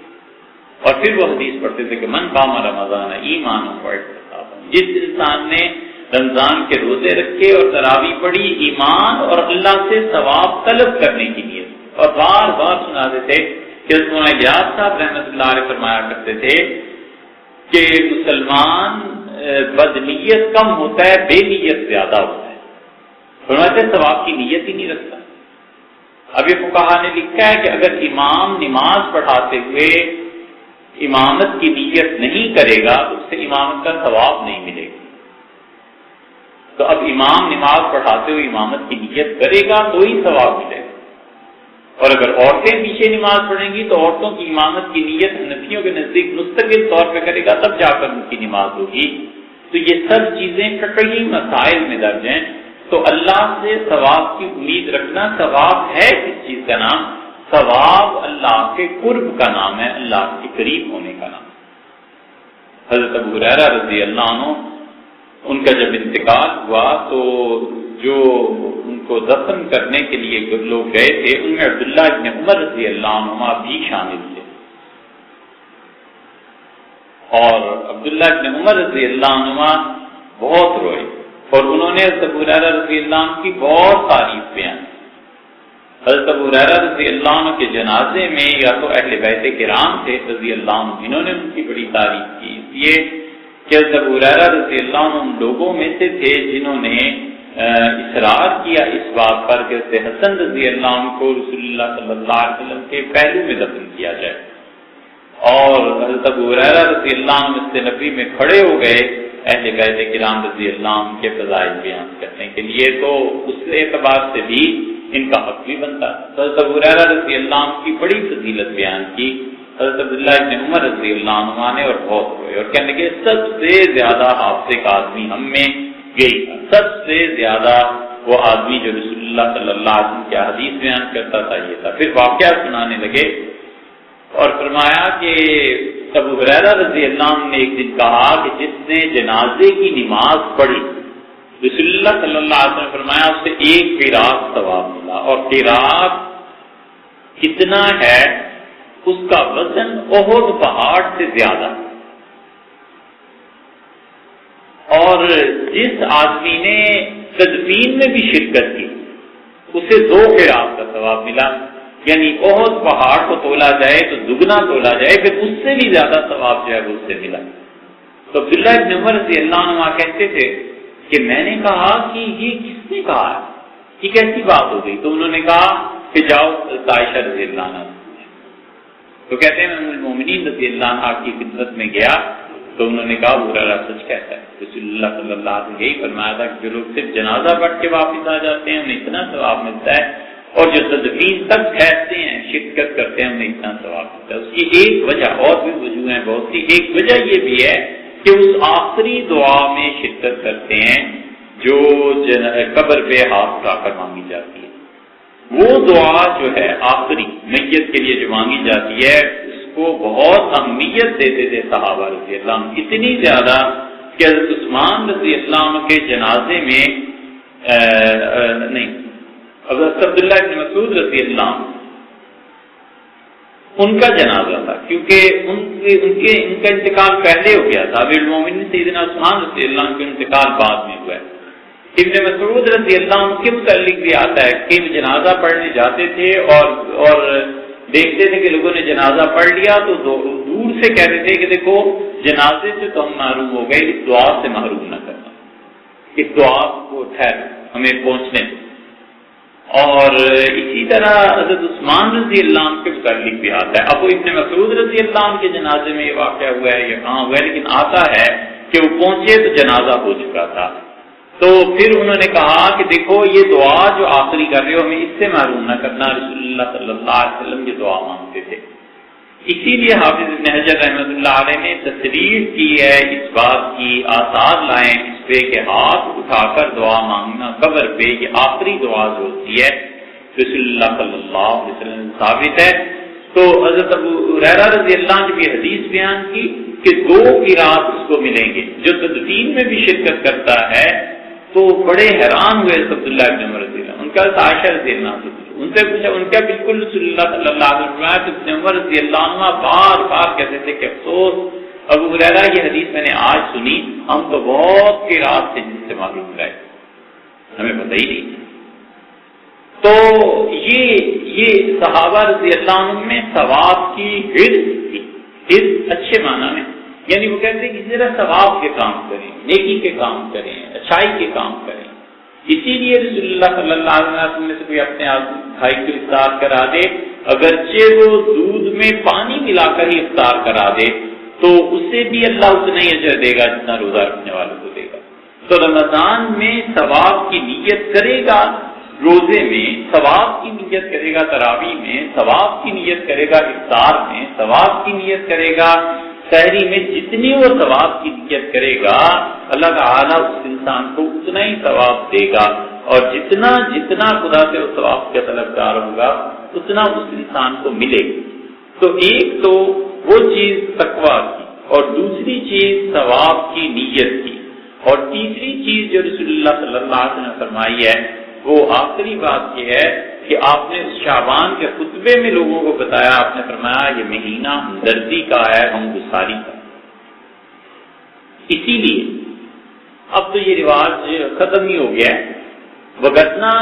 اور پھر وہ حدیث پڑھتے تھے کہ من قام رمضان ایمان و احتسابا، جس انسان نے رمضان کے روزے رکھے اور تراویح پڑھی ایمان اور اللہ سے ثواب طلب کرنے کی نیت، اور بار بار سناتے تھے کہ مولانا الیاس صاحب رحمۃ اللہ علیہ فرمایا کرتے تھے کہ مسلمان بدنیت کم ہوتا ہے، بے نیت زیادہ ہوتا ہے، فرماتے ثواب کی نیت ہی نہیں رکھتا۔ اب یہ فقہا نے لکھا ہے کہ اگر امام نماز پڑھاتے ہوئے امامت کی نیت نہیں کرے گا تو اس سے امامت کا ثواب نہیں ملے گا۔ تو اب امام نماز پڑھاتے ہوئے امامت کی نیت کرے گا تو ہی ثواب ملے گا، اور اگر عورتیں پیچھے نماز پڑھیں گی تو عورتوں کی امامت کی نیت حنفیوں کے نزدیک مستقل طور پہ کرے گا، تب جا کر ان کی نماز ہوگی۔ تو یہ سب چیزیں فقہی مسائل میں درج ہیں۔ تو اللہ سے ثواب کی امید رکھنا، ثواب ہے کس چیز کا نام؟ ثواب اللہ کے قرب کا نام ہے، اللہ کے قریب ہونے کا نام۔ حضرت ابو ہریرہ رضی اللہ عنہ، ان کا جب انتقال ہوا تو جو ان کو دفن کرنے کے لیے لوگ گئے تھے ان میں عبداللہ ابن عمر رضی اللہ عنہما بھی شامل تھے، اور عبداللہ ابن عمر رضی اللہ عنہما بہت روئے، اور انہوں نے حضرت ابو ہریرہ رضی اللہ عنہ کی بہت تعریف بیان کی۔ حضرت ابو ہریرہ رضی اللہ عنہ کے جنازے میں یا تو اہل بیت کرام تھے رضی اللہ عنہ، انہوں نے ان کی بڑی تعریف کی، اس لیے کہ حضرت ابو ہریرہ رضی اللہ عنہ ان لوگوں میں سے تھے جنہوں نے اصرار کیا اس بات پر کہ حضرت حسن رضی اللہ عنہ کو رسول اللہ صلی اللہ علیہ وسلم کے پہلو میں دفن کیا جائے، اور حضرت ابو ہریرہ رضی اللہ عنہ مسجد نبوی میں کھڑے ہو گئے اہل بیت کرام رضی اللہ عنہ کے فضائل بیان کرنے کے لیے، تو اس اعتبار سے بھی ان کا حق بھی بنتا۔ حضرت ابو ہریرہ رضی اللہ عنہ کی بڑی فضیلت بیان کی حضرت عبداللہ ابن عمر رضی اللہ عنہ نے، اور بہت ہوئے، اور کہنے لگے سب سے زیادہ حافظ کا آدمی ہم میں گئی، سب سے زیادہ وہ آدمی جو رسول اللہ صلی اللہ علیہ وسلم کی حدیث بیان کرتا تھا یہ تھا۔ پھر واقعہ سنانے لگے اور فرمایا کہ ابو ہریرہ رضی اللہ عنہ نے ایک دن کہا کہ جس نے جنازے کی نماز پڑھی رسول اللہ صلی اللہ علیہ وسلم نے فرمایا اس سے ایک قرات ثواب ملا، اور قرات کتنا ہے؟ اس کا وزن احد پہاڑ سے زیادہ، اور جس آدمی نے تدفین میں بھی شرکت کی اسے 2 قرات کا ثواب ملا، یعنی احد پہاڑ کو تولا جائے تو دگنا تولا جائے، پھر اس سے بھی زیادہ ثواب جو ہے وہ اس سے ملا۔ تو عبداللہ ابن عمر رضی اللہ عنہ کہتے تھے کہ میں نے کہا کہ یہ کس نے کہا ہے، یہ کیسی بات ہو گئی؟ تو انہوں نے کہا کہ جاؤ عائشہ رضی اللہ عنہ، تو کہتے ہیں میں المومنین رضی اللہ عنہ کی خدمت میں گیا تو انہوں نے کہا وہ سچ کہتا ہے، رسول اللہ صلی اللہ علیہ وسلم یہی فرمایا تھا کہ جو لوگ صرف جنازہ پڑھ کے واپس آ جاتے ہیں انہیں اتنا ثواب ملتا ہے، اور جو تدفین تک ٹھہرتے ہیں شرکت کرتے ہیں انہیں اتنا ثواب ملتا ہے۔ اس کی ایک وجہ، اور بھی وجوہ ہیں بہت سی، ایک وجہ یہ بھی ہے کہ اس آخری دعا میں شرکت کرتے ہیں جو قبر پہ ہاتھ اٹھا کر مانگی جاتی ہے، وہ دعا جو ہے آخری میت کے لیے جو مانگی جاتی ہے اس کو بہت اہمیت دیتے تھے صحابہ رضی اللہ عنہ، اتنی زیادہ کہ حضرت عثمان رضی اللہ عنہ کے جنازے میں حضرت عبداللہ بن مسعود رضی اللہ عنہ ان کا جنازہ تھا، کیونکہ ان کا انتقال پہلے ہو گیا تھا، امیر المومنین سیدنا عثمان رضی اللہ عنہ کا انتقال بعد میں ہوا ہے۔ ابن مسعود رضی اللہ عنہ کے متعلق بھی آتا ہے کہ جنازہ پڑھنے جاتے تھے اور دیکھتے تھے کہ لوگوں نے جنازہ پڑھ لیا تو دور سے کہتے تھے کہ دیکھو جنازے سے تو ہم محروم ہو گئے، اس دعا سے محروم نہ کرنا، اس دعا کو ٹھہر ہمیں پہنچنے دو۔ اور اسی طرح حضرت عثمان رضی اللہ عنہ کے متعلق بھی آتا ہے۔ اب وہ ابن مسعود رضی اللہ عنہ کے جنازے میں یہ واقعہ ہوا ہے یا کہاں ہوا ہے، لیکن آتا ہے کہ وہ پہنچے تو جنازہ ہو چکا تھا، تو پھر انہوں نے کہا کہ دیکھو یہ دعا جو آخری کر رہے ہو ہمیں اس سے محروم نہ کرنا، رسول اللہ صلی اللہ علیہ وسلم یہ دعا مانگتے تھے۔ اسی لیے حافظ ابن حجر رحمۃ اللہ علیہ نے تصریح کی ہے اس بات کی، آثار لائیں اس پہ کہ ہاتھ اٹھا کر دعا مانگنا قبر پہ یہ آخری دعا جو ہوتی ہے رسول اللہ صلی اللہ علیہ وسلم ثابت ہے۔ تو حضرت ابو ہریرہ رضی اللہ عنہ نے بھی حدیث بیان کی کہ 2 قرات اس کو ملیں گے، جو تدفین میں بھی شرکت کرتا ہے تو بڑے حیران ہوئے عبداللہ ابن عمر رضی اللہ، ان کا عائشہ رضی اللہ عنہ ان سے پوچھا، ان کا بالکل رسول اللہ صلی اللہ علیہ وسلم ابن عمر رضی اللہ عنہ بار بار کہتے تھے کہ افسوس ابو ہریرہ یہ حدیث میں نے آج سنی، ہم تو بہت کے رات سے جن سے معلوم رہے، ہمیں پتہ ہی نہیں۔ تو یہ صحابہ رضی اللہ عنہ میں ثواب کی حرص تھی، حرص اچھے معنی میں، یعنی وہ کہتے ہیں کہ ذرا ثواب کے کام کریں، نیکی کے کام کریں، اچھائی کے کام کریں۔ اسی لیے رسول اللہ صلی اللہ علیہ وسلم میں سے کوئی اپنے بھائی کو افطار کرا دے، اگرچہ وہ دودھ میں پانی ملا کر ہی افطار کرا دے تو اسے بھی اللہ اتنا ہی اجر دے گا جتنا روزہ رکھنے والوں کو دے گا۔ تو رمضان میں ثواب کی نیت کرے گا، روزے میں ثواب کی نیت کرے گا، تراویح میں ثواب کی نیت کرے گا، افطار میں ثواب کی نیت کرے گا، سحری میں جتنی وہ ثواب کی نیت کرے گا اللہ تعالیٰ اس انسان کو اتنا ہی ثواب دے گا، اور جتنا جتنا خدا سے وہ ثواب کا طلبگار ہوگا اتنا اس انسان کو ملے گا۔ تو ایک تو وہ چیز تقویٰ کی، اور دوسری چیز ثواب کی نیت کی، اور تیسری چیز جو رسول اللہ صلی اللہ علیہ وسلم نے فرمائی ہے وہ آخری بات یہ ہے کہ آپ نے شعبان کے خطبے میں لوگوں کو بتایا، آپ نے فرمایا یہ مہینہ ہمدردی کا ہے، غمگساری کا۔ اسی لیے اب تو یہ رواج ختم ہی ہو گیا ہے، وگرنہ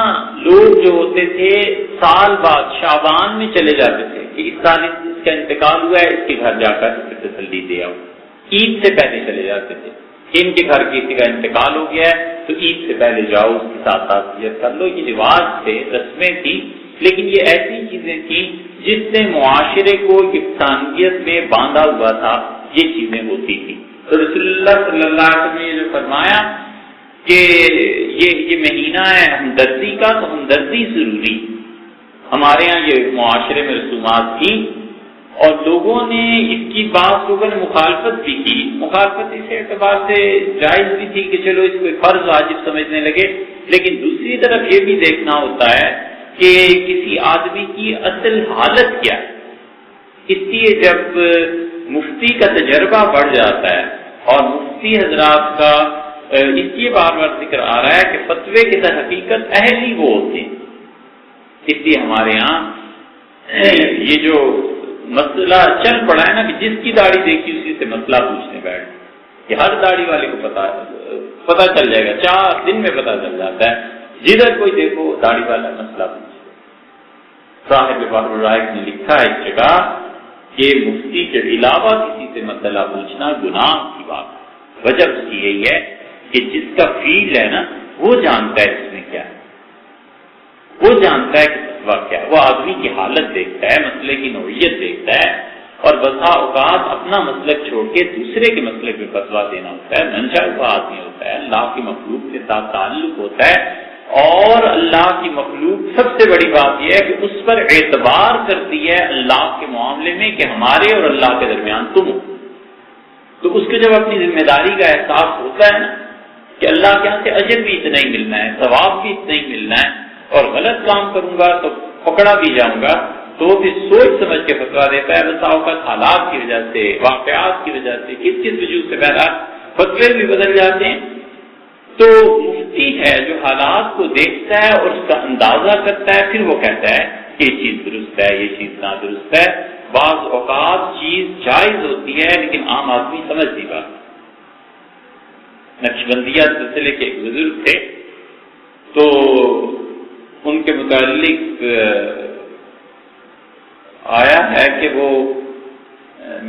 لوگ جو ہوتے تھے سال بعد شعبان میں چلے جاتے تھے کہ اس سال اس کا انتقال ہوا ہے، اس کے گھر جا کر تسلی دے آؤ۔ عید سے پہلے چلے جاتے تھے، ان کے گھر کسی کا انتقال ہو گیا ہے تو عید سے پہلے جاؤ، اس کے ساتھ تعزیت کر لو۔ یہ رواج تھے، رسمیں تھی، لیکن یہ ایسی چیزیں تھیں جس سے معاشرے کو یکسانیت میں باندھا ہوا تھا، یہ چیزیں ہوتی تھی۔ تو رسول اللہ صلی اللہ علیہ وسلم نے یہ جو فرمایا کہ یہ مہینہ ہے ہمدردی کا، تو ہمدردی ضروری۔ ہمارے ہاں یہ معاشرے میں رسومات تھی، اور لوگوں نے اس کی بعض لوگوں نے مخالفت بھی کی۔ مخالفت اس اعتبار سے جائز بھی تھی کہ چلو اس کو فرض واجب سمجھنے لگے، لیکن دوسری طرف یہ بھی دیکھنا ہوتا ہے کہ کسی آدمی کی اصل حالت کیا ہے۔ اس لیے جب مفتی کا تجربہ بڑھ جاتا ہے، اور مفتی حضرات کا اس لیے بار بار ذکر آ رہا ہے کہ فتوے کی در حقیقت اہل ہی وہ ہوتے ہیں۔ اس لیے ہمارے ہاں یہ جو مسئلہ چل پڑا ہے نا کہ جس کی داڑھی دیکھی اسی سے مسئلہ پوچھنے بیٹھ، کہ ہر داڑھی والے کو پتا چل جائے گا، 4 دن میں پتا چل جاتا ہے، جدھر کوئی دیکھو داڑھی والا مسئلہ پوچھے۔ صاحب بحر الرائق نے لکھا ہے اس جگہ کہ مفتی کے علاوہ کسی سے مسئلہ پوچھنا گناہ کی بات ہے۔ وجہ اس کی یہی ہے کہ جس کا فیلڈ ہے نا وہ جانتا ہے اس میں کیا ہے، وہ جانتا ہے کہ فتویٰ کیا ہے، وہ آدمی کی حالت دیکھتا ہے، مسئلے کی نوعیت دیکھتا ہے، اور بسا اوقات اپنا مسلک چھوڑ کے دوسرے کے مسلک میں فتویٰ دینا ہوتا ہے۔ منشا ہوا آدمی ہوتا ہے، اللہ کی مخلوق کے ساتھ تعلق ہوتا ہے، اور اللہ کی مخلوق سب سے بڑی بات یہ ہے کہ اس پر اعتبار کرتی ہے اللہ کے معاملے میں کہ ہمارے اور اللہ کے درمیان تم ہو۔ تو اس کو جب اپنی ذمہ داری کا احساس ہوتا ہے نا کہ اللہ کے یہاں سے اجر بھی اتنا ہی ملنا ہے، ثواب بھی اتنا ہی ملنا ہے، اور غلط کام کروں گا تو پکڑا بھی جاؤں گا، تو وہ بھی سوچ سمجھ کے فتویٰ دیتا ہے۔ بس اوقات حالات کی وجہ سے، واقعات کی وجہ سے، کس وجہ سے بہرحال فتوے بھی بدل جاتے ہیں۔ تو مفتی ہے جو حالات کو دیکھتا ہے اور اس کا اندازہ کرتا ہے، پھر وہ کہتا ہے کہ یہ چیز درست ہے، یہ چیز نادرست ہے۔ بعض اوقات چیز جائز ہوتی ہے لیکن عام آدمی سمجھ نہیں پاتا۔ نقشبندیہ سلسلے کے ایک بزرگ تھے، تو ان کے متعلق آیا ہے کہ وہ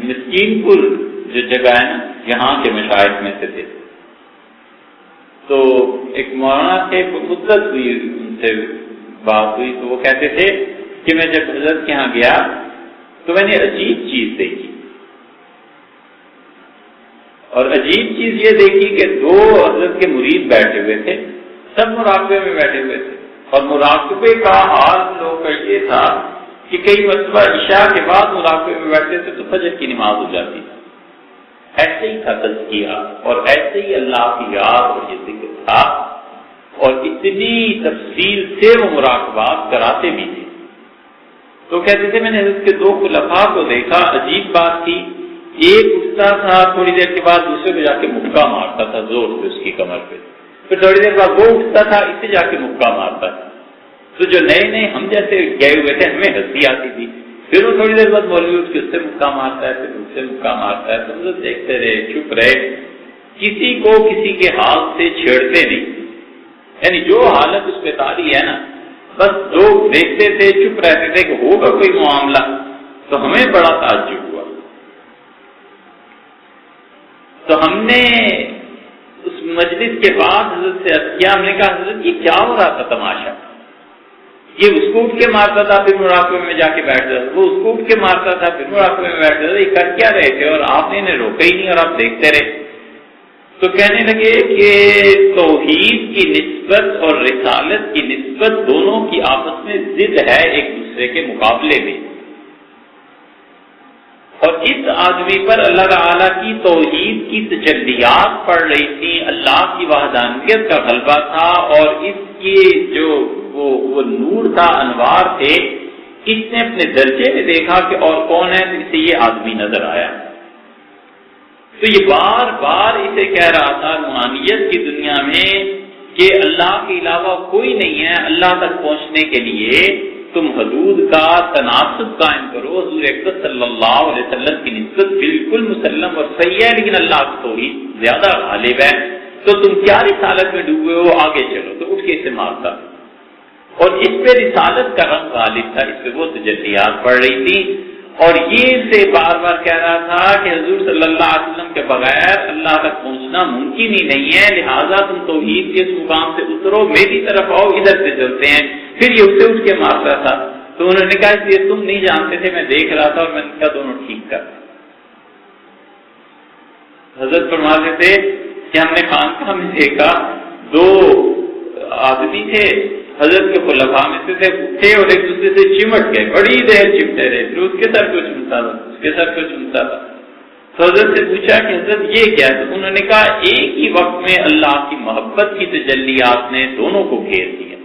مسکین پور جو جگہ ہے نا یہاں کے مشائخ میں سے تھے۔ تو ایک مولانا سے مدت ہوئی، ان سے بات ہوئی، تو وہ کہتے تھے کہ میں جب حضرت کے یہاں گیا تو میں نے عجیب چیز دیکھی، اور عجیب چیز یہ دیکھی کہ 2 حضرت کے مرید بیٹھے ہوئے تھے، سب مراقبے میں بیٹھے ہوئے تھے، اور مراقبے کا حال لوگ کا یہ تھا کہ کئی مرتبہ عشاء کے بعد مراقبے میں بیٹھتے تھے تو فجر کی نماز ہو جاتی تھی۔ ایسے ہی تھا تزکیہ، اور ایسے ہی اللہ کی یاد اور یہ ذکر تھا، اور اتنی تفصیل سے وہ مراقبات کراتے بھی تھے۔ تو کہتے تھے میں نے حضرت کے 2 خلفاء کو دیکھا، عجیب بات تھی، ایک اٹھتا تھا تھوڑی دیر کے بعد دوسرے کو جا کے مکہ مارتا تھا زور سے اس کی کمر پہ، پھر تھوڑی دیر بعد وہ اٹھتا تھا اسے جا کے مکہ مارتا تھا۔ تو جو نئے ہم جیسے گئے ہوئے تھے ہمیں ہنسی آتی تھی پھر وہ تھوڑی دیر بعد مولوی اٹھ کے اس سے مکہ مارتا ہے، پھر اس سے مکہ مارتا ہے. تو حضرت دیکھتے رہے، چپ رہے، کسی کو کسی کے حال سے چھیڑتے نہیں. یعنی جو حالت اس پہ تاری ہے نا، بس لوگ دیکھتے تھے، چپ رہتے تھے کہ ہوگا کوئی معاملہ. تو ہمیں بڑا تعجب ہوا. تو ہم نے اس مجلس کے بعد حضرت سے عرض کیا، ہم نے کہا حضرت یہ کیا ہو رہا تھا تماشا؟ یہ اس کو اٹھ کے مارتا تھا پھر مراقبے میں جا کے بیٹھ جاتا، وہ اس کو اٹھ کے مارتا تھا پھر مراقبے میں بیٹھ جاتا، یہ کر کیا رہے تھے اور آپ نے انہیں روکا ہی نہیں اور آپ دیکھتے رہے. تو کہنے لگے کہ توحید کی نسبت اور رسالت کی نسبت دونوں کی آپس میں ضد ہے ایک دوسرے کے مقابلے میں. اور اس آدمی پر اللہ تعالیٰ کی توحید کی تجلیات پڑ رہی تھی، اللہ کی وحدانیت کا غلبہ تھا، اور اس کے جو وہ نور تھا، انوار تھے. اس نے اپنے درجے میں دیکھا کہ اور کون ہے، تو اسے یہ آدمی نظر آیا. تو یہ بار بار اسے کہہ رہا تھا روحانیت کی دنیا میں کہ اللہ کے علاوہ کوئی نہیں ہے. اللہ تک پہنچنے کے لیے تم حدود کا تناسب قائم کرو. حضور اکرم صلی اللہ علیہ وسلم کی نسبت بالکل مسلم اور صحیح ہے، لیکن اللہ کی توحید زیادہ غالب ہے. تو تم کیا رسالت میں ڈوبے ہو، آگے چلو. تو اٹھ کے اسے مارتا، اور اس پہ رسالت کا رنگ غالب تھا، اس پہ وہ تجلیات پڑ رہی تھی. اور یہ سے بار بار کہہ رہا تھا کہ حضور صلی اللہ علیہ وسلم کے بغیر اللہ تک پہنچنا ممکن ہی نہیں ہے، لہٰذا تم توحید کے اس مقام سے اترو، میری طرف آؤ، ادھر سے چلتے ہیں. پھر یہ اسے اٹھ کے مارتا تھا. تو انہوں نے کہا اس لیے تم نہیں جانتے تھے، میں دیکھ رہا تھا اور میں نے کہا دونوں ٹھیک کر. حضرت فرماتے تھے کہ ہم نے خانقاہ میں دیکھا دو آدمی تھے، حضرت کے خلفاء میں سے تھے، اور ایک دوسرے سے چمٹ گئے، بڑی دیر چمٹے رہے، پھر اس کے سر کو چمتا تھا، اس کے سر کو چمتا تھا. تو حضرت سے پوچھا کہ حضرت یہ کیا ہے؟ تو انہوں نے کہا ایک ہی وقت میں اللہ کی محبت کی تجلیات نے دونوں کو گھیر دیا،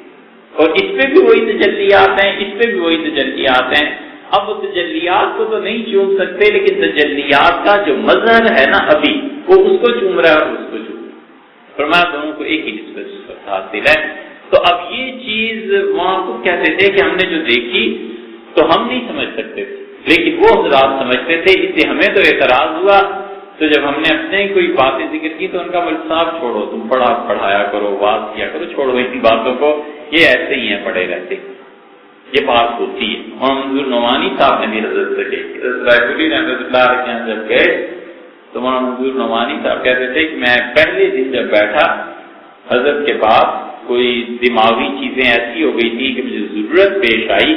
اور اس پہ بھی وہی تجلیات ہیں، اس پہ بھی وہی تجلیات ہیں. اب وہ تجلیات کو تو نہیں چوم سکتے، لیکن تجلیات کا جو مظہر ہے نا ابھی، وہ اس کو چوم رہا ہے اور اس کو چوم رہا ہے. فرمایا دونوں کو ایک ہی نسبت حاصل ہے. تو اب یہ چیز وہاں کو کہتے تھے کہ ہم نے جو دیکھی تو ہم نہیں سمجھ سکتے تھے، لیکن وہ حضرات سمجھتے تھے، اس سے ہمیں تو اعتراض ہوا. تو جب ہم نے اپنے کوئی باتیں ذکر کی تو ان کا مولوی صاحب چھوڑو، تم پڑھایا کرو، بات کیا کرو، چھوڑو ان باتوں کو، یہ ایسے ہی ہیں پڑے رہتے، یہ بات ہوتی ہے. اور منظور نعمانی صاحب نے بھی حضرت سے کہی، رائے پوری رحمۃ اللہ کے یہاں جب گئے تو مولانا منظور نعمانی صاحب کہتے تھے کہ میں پہلے دن جب بیٹھا حضرت کے پاس، کوئی دماغی چیزیں ایسی ہو گئی تھی کہ مجھے ضرورت پیش آئی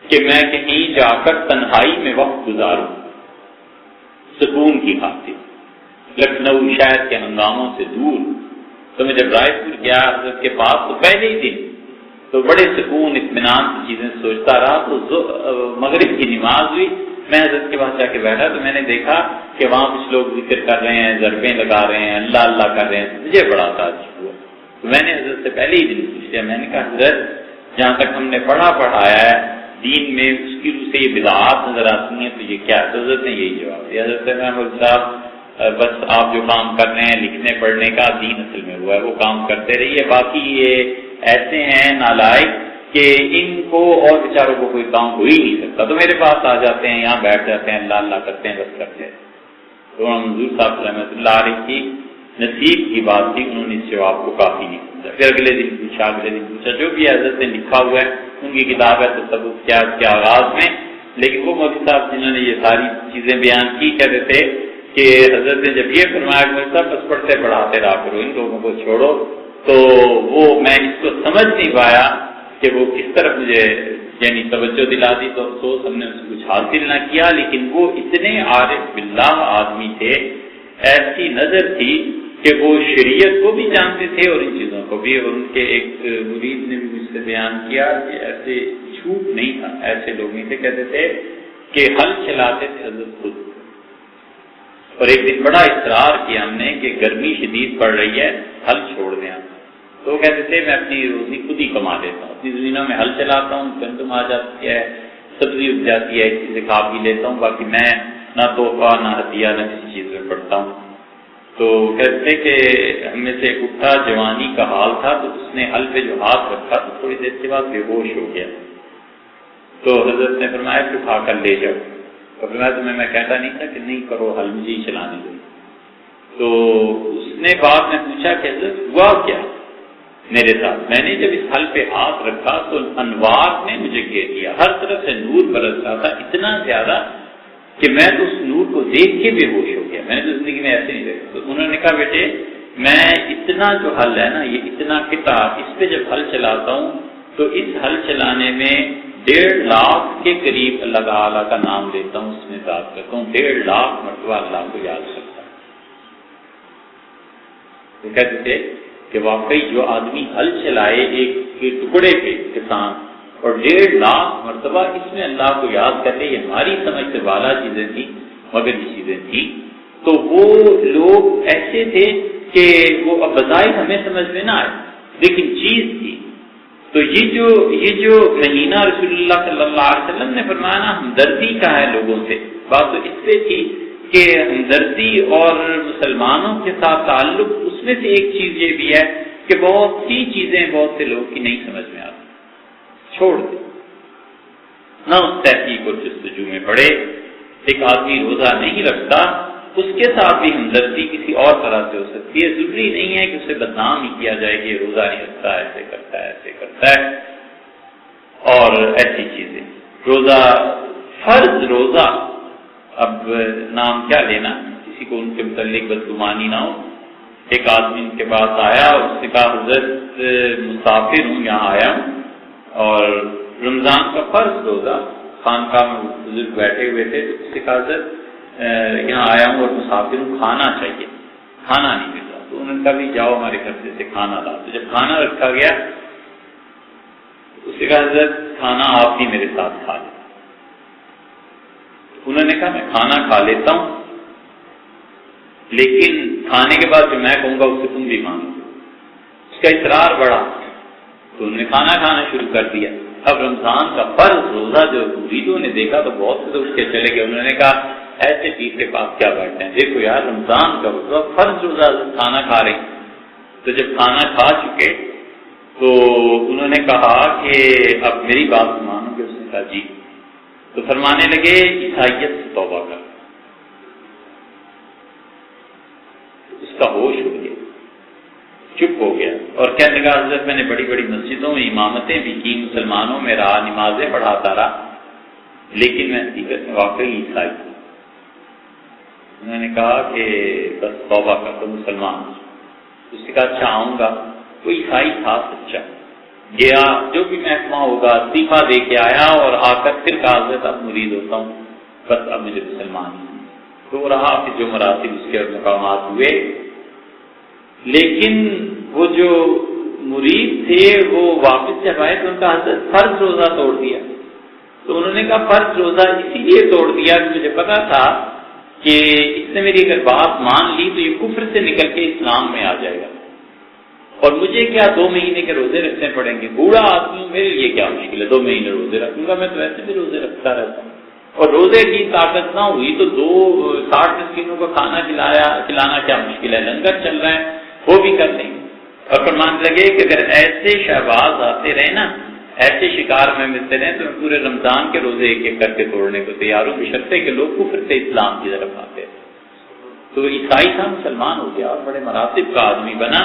کہ میں کہیں جا کر تنہائی میں وقت گزاروں سکون کی خاطر، لکھنؤ شہر کے ہنگاموں سے دور. تو میں جب رائے پور گیا حضرت کے پاس تو پہلے ہی دن تو بڑے سکون اطمینان کی چیزیں سوچتا رہا. تو مغرب کی نماز ہوئی، میں حضرت کے پاس جا کے بیٹھا تو میں نے دیکھا کہ وہاں کچھ لوگ ذکر کر رہے ہیں، ضربیں لگا رہے ہیں، اللہ اللہ کر رہے ہیں. مجھے بڑا تعجب ہوا. تو میں نے حضرت سے پہلے ہی دن پوچھ لیا، میں نے کہا حضرت جہاں تک ہم نے پڑھایا ہے دین میں اس کی روح سے یہ بدعات نظر آتی ہیں، تو یہ کیا ہے؟ تو حضرت نے یہی جواب دیا. حضرت محمد صاحب بس آپ جو کام کر رہے ہیں لکھنے پڑھنے کا، دین اصل میں ہوا ہے، وہ کام کرتے رہیے. باقی یہ ایسے ہیں نالائق کہ ان کو اور بیچاروں کو کوئی کام ہو ہی نہیں سکتا، تو میرے پاس آ جاتے ہیں، یہاں بیٹھ جاتے ہیں، اللہ اللہ کرتے ہیں، بس کرتے ہیں. تو منظور صاحب رحمۃ اللہ علیہ کی نصیب کی بات تھی، انہوں نے اس جواب کو کافی نہیں سمجھا. پھر اگلے دن پوچھا، جو بھی حضرت نے لکھا ہوا ہے ان کی کتاب ہے تصوف کیا کے آغاز میں. لیکن وہ مولوی صاحب جنہوں نے یہ ساری چیزیں بیان کی کہتے تھے کہ حضرت نے جب یہ فرمایا کہ مولوی صاحب بس پڑھتے پڑھاتے رہا کرو، ان لوگوں کو چھوڑو، تو وہ میں اس کو سمجھ نہیں پایا کہ وہ کس طرف مجھے یعنی توجہ دلا دی. تو افسوس ہم نے اس کو کچھ حاصل نہ کیا. لیکن وہ اتنے عارف باللہ آدمی تھے، ایسی نظر تھی کہ وہ شریعت کو بھی جانتے تھے اور ان چیزوں کو بھی. اور ان کے ایک مرید نے بھی مجھ سے بیان کیا کہ ایسے جھوٹ نہیں تھا، ایسے لوگ نہیں تھے، کہتے تھے کہ ہل چلاتے تھے حضرت خود. اور ایک دن بڑا اصرار کیا ہم نے کہ گرمی شدید پڑ رہی ہے، ہل چھوڑ دیں. تو وہ کہتے تھے میں اپنی روزی خود ہی کما لیتا ہوں، اپنی زمینوں میں ہل چلاتا ہوں، گندم آ جاتی ہے، سبزی اگ جاتی ہے، اس چیز سے کھا پی لیتا ہوں، باقی میں نہ تحفہ نہ ہدیہ نہ کسی چیز میں پڑتا ہوں. تو کہتے کہ ہم میں سے ایک اٹھا، جوانی کا حال تھا، تو اس نے ہل پہ جو ہاتھ رکھا تو تھوڑی دیر کے بعد بے ہوش ہو گیا. تو حضرت نے فرمایا کہ اٹھا کر لے جاؤ. تو فرمایا تمہیں میں کہتا نہیں تھا کہ نہیں کرو، حل مجھے ہی چلانے دو. تو اس نے بعد میں پوچھا کہ حضرت ہوا کیا میرے ساتھ؟ میں نے جب اس حل پہ ہاتھ رکھا تو انوار نے مجھے گھیر لیا، ہر طرف سے نور برس رہا تھا، اتنا زیادہ کہ میں تو اس نور کو دیکھ کے بے ہوش ہو گیا. میں نے تو زندگی میں ایسے نہیں دیکھا. تو انہوں نے کہا بیٹے میں اتنا جو حل ہے نا، یہ اتنا قطع، اس پہ جب حل چلاتا ہوں تو اس حل چلانے میں 1.5 لاکھ کے قریب اللہ تعالیٰ کا نام لیتا ہوں، اس میں یاد کرتا ہوں، 1.5 لاکھ مرتبہ اللہ کو یاد کرتا ہوں. تو کہتے تھے کہ واقعی جو آدمی حل چلائے ایک ٹکڑے پہ کسان اور 1.5 لاکھ مرتبہ اس میں اللہ کو یاد کر لے، یہ ہماری سمجھ سے بالا چیزیں تھیں مگر یہ چیزیں تھیں. تو وہ لوگ ایسے تھے کہ وہ اب بظاہر ہمیں سمجھ میں نہ آئے لیکن چیز تھی. تو یہ جو مہینہ رسول اللہ صلی اللہ علیہ وسلم نے فرمایا نا ہمدردی کا ہے لوگوں سے، بات تو اس پہ تھی کہ ہمدردی اور مسلمانوں کے ساتھ تعلق، اس میں سے ایک چیز یہ بھی ہے کہ بہت سی چیزیں بہت سے لوگ کی نہیں سمجھ میں آتی، چھوڑ دیں نہ اس تحقیق اور جستجو میں پڑے. ایک آدمی روزہ نہیں رکھتا، اس کے ساتھ بھی ہمدردی کسی اور طرح سے ہو سکتی ہے. ضروری نہیں ہے کہ اسے بدنام ہی کیا جائے کہ روزہ نہیں رکھتا، ایسے کرتا ہے ایسے کرتا ہے اور ایسی چیزیں. روزہ فرض روزہ، اب نام کیا لینا، کسی کو ان کے متعلق بدگمانی نہ ہو. ایک آدمی ان کے پاس آیا اور اس نے کہا حضرت مسافر ہوں، یہاں آیا ہوں اور رمضان کا فرض روزہ، خانقاہ میں بزرگ بیٹھے ہوئے تھے، تو اس نے کہا حضرت یہاں آیا ہوں اور مسافر ہوں، کھانا چاہیے، کھانا نہیں مل رہا. تو انہوں نے کہا بھی جاؤ ہمارے گھر سے کھانا لا. تو جب کھانا رکھا گیا اس نے کہا حضرت کھانا آپ بھی میرے ساتھ کھا لیں. انہوں نے کہا میں کھانا کھا لیتا ہوں لیکن کھانے کے بعد جو میں کہوں گا اس سے تم بھی مانگو. اس کا اصرار بڑا تو انہوں نے کھانا کھانا شروع کر دیا. اب رمضان کا فرض روزہ جو مریدوں نے دیکھا تو بہت سے اٹھ کے چلے گئے. انہوں نے کہا ایسے پیر کے پاس کیا بیٹھتے ہیں، دیکھو یار رمضان کا روزہ فرض روزہ کھانا کھا رہے ہیں. تو جب کھانا کھا چکے تو انہوں نے کہا کہ اب میری بات مانو گے؟ اس نے کہا جی. تو فرمانے لگے عیسائیت سے توبہ کر. اس کا ہوش ہو گیا، چپ ہو گیا اور کہنے لگا حضرت میں نے بڑی بڑی مسجدوں میں امامتیں بھی کی، مسلمانوں میں رہا، نمازیں پڑھاتا رہا، لیکن میں حقیقت میں واقعی عیسائی ہوں. انہوں نے کہا کہ بس توبہ کر تو مسلمان. اس نے کہا اچھا آؤں گا. کوئی عیسائی تھا سچا، گیا جو بھی محکمہ ہوگا استعفیٰ دے کے آیا اور آ کر پھر کہا حضرت اب مرید ہوتا ہوں، بس اب مجھے مسلمان ہوں. تو رہا کہ جو مراتب اس کے مقامات ہوئے، لیکن وہ جو مرید تھے وہ واپس جب آئے تو ان کا حضرت فرض روزہ توڑ دیا. تو انہوں نے کہا فرض روزہ اسی لیے توڑ دیا کہ مجھے پتا تھا کہ اس نے میری اگر بات مان لی تو یہ کفر سے نکل کے اسلام میں آ جائے گا اور مجھے کیا 2 مہینے کے روزے رکھنے پڑیں گے، بوڑھا آدمی ہوں، میرے لیے کیا مشکل ہے 2 مہینے روزے رکھوں گا، میں تو ایسے بھی روزے رکھتا رہتا ہوں. اور روزے کی طاقت نہ ہوئی تو 60 مسکینوں کو کھانا کھلانا کیا مشکل ہے، لنگر چل رہا ہے وہ بھی کر لیں گے. اور فرمان لگے کہ اگر ایسے شہباز آتے رہے نا، ایسے شکار میں ملتے رہے تو میں پورے رمضان کے روزے ایک ایک کر کے توڑنے کو تیار ہوں، بشرطے کہ لوگ کفر سے اسلام کی طرف آتے. تو عیسائی تھا، مسلمان ہو گیا اور بڑے مراتب کا آدمی بنا.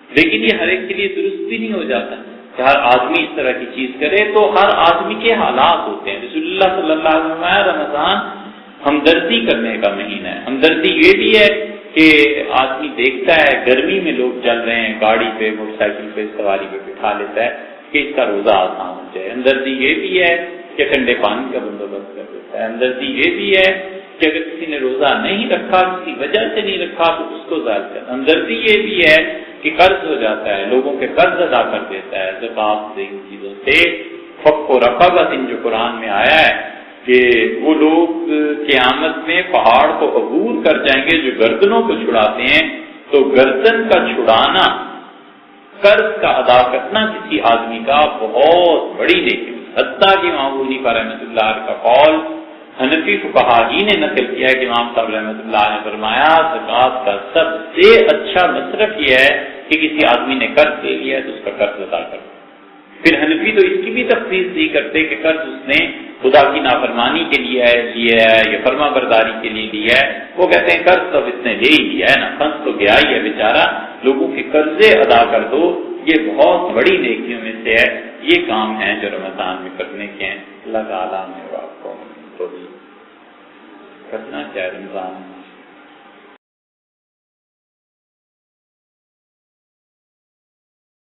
لیکن یہ ہر ایک کے لیے درست بھی نہیں ہو جاتا کہ ہر آدمی اس طرح کی چیز کرے. تو ہر آدمی کے حالات ہوتے ہیں. رسول اللہ صلی اللہ علیہ وسلم رمضان ہمدردی کرنے کا مہینہ ہے. ہمدردی یہ بھی ہے کہ آدمی دیکھتا ہے گرمی میں لوگ چل رہے ہیں، گاڑی پہ موٹر سائیکل پہ سواری پہ بٹھا لیتا ہے کہ اس کا روزہ آسان ہو جائے. ہمدردی یہ بھی ہے کہ ٹھنڈے پانی کا بندوبست کر دیتا ہے. ہمدردی یہ بھی ہے کہ اگر کسی نے روزہ نہیں رکھا، کسی وجہ سے نہیں رکھا تو اس کو ظاہر کرتا. ہمدردی یہ بھی ہے کہ قرض ہو جاتا ہے، لوگوں کے قرض ادا کر دیتا ہے. زکات سے ان چیزوں سے فق و رقبت جو قرآن میں آیا ہے کہ وہ لوگ قیامت میں پہاڑ کو عبور کر جائیں گے جو گردنوں کو چھڑاتے ہیں. تو گردن کا چھڑانا، قرض کا ادا کرنا کسی آدمی کا بہت بڑی نیکی. حتیٰ کہ امام ابو حنیفہ رحمۃ اللہ علیہ کا قول حنفی فقہا ہی نے نقل کیا ہے کہ امام صاحب رحمۃ اللہ نے فرمایا زکات کا سب سے اچھا مصرف یہ ہے کہ کسی آدمی نے قرض لے لیا ہے تو اس کا قرض ادا کرنا. پھر حنفی تو اس کی بھی تخصیص نہیں کرتے کہ قرض اس نے خدا کی نافرمانی کے لیے لیا ہے یا فرما برداری کے لیے لیا ہے. وہ کہتے ہیں قرض تو اس نے لے ہی لیا ہے نا، پھنس تو گیا ہی ہے بیچارہ، لوگوں کے قرضے ادا کر دو. یہ بہت بڑی نیکیوں میں سے ہے. یہ کام ہیں جو رمضان میں کرنے کے ہیں. اللہ تعالیٰ نے آپ کو کرنا چاہے رمضان